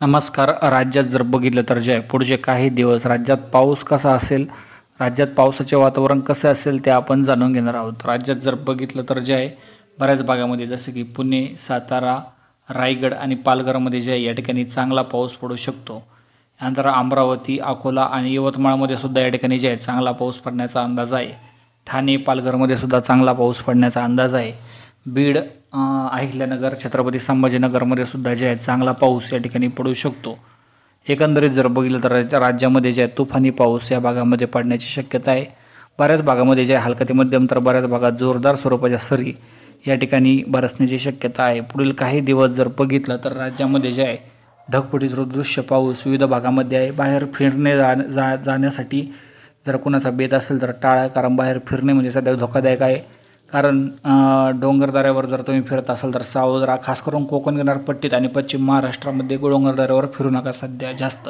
नमस्कार. राज्यात जर बघितलं तर जे आहे पुढचे काही दिवस राज्यात पाऊस कसा असेल, राज्यात पावसाचे वातावरण कसं असेल ते आपण जाणून घेणार आहोत. राज्यात जर बघितलं तर जे आहे बऱ्याच भागामध्ये जसं की पुणे, सातारा, रायगड आणि पालघरमध्ये जे आहे या ठिकाणी चांगला पाऊस पडू शकतो. त्यानंतर अमरावती, अकोला आणि यवतमाळमध्ये सुद्धा या ठिकाणी जे आहे चांगला पाऊस पडण्याचा अंदाज आहे. ठाणे, पालघरमध्ये सुद्धा चांगला पाऊस पडण्याचा अंदाज आहे. बीड, अहिल्यानगर, छत्रपती संभाजीनगरमध्ये सुद्धा जे आहे चांगला पाऊस या ठिकाणी पडू शकतो. एकंदरीत जर बघितलं तर राज्यामध्ये जे आहे तुफानी पाऊस या भागामध्ये पडण्याची शक्यता आहे. बऱ्याच भागामध्ये जे आहे हलका ते मध्यम तर बऱ्याच भागात जोरदार स्वरूपाच्या सरी या ठिकाणी बरसण्याची शक्यता आहे. पुढील काही दिवस जर बघितलं तर राज्यामध्ये जे आहे ढगफुटी सदृश्य पाऊस विविध भागामध्ये आहे. बाहेर फिरणे जाण्यासाठी जर कुणाचा बेत असेल तर टाळा, कारण बाहेर फिरणे म्हणजे सध्या धोकादायक आहे. कारण डोंगरदऱ्यावर जर तुम्ही फिरत असाल तर सावध राहा. खास करून कोकण किनारपट्टीत आणि पश्चिम महाराष्ट्रामध्ये डोंगरदऱ्यावर फिरू नका सध्या जास्त.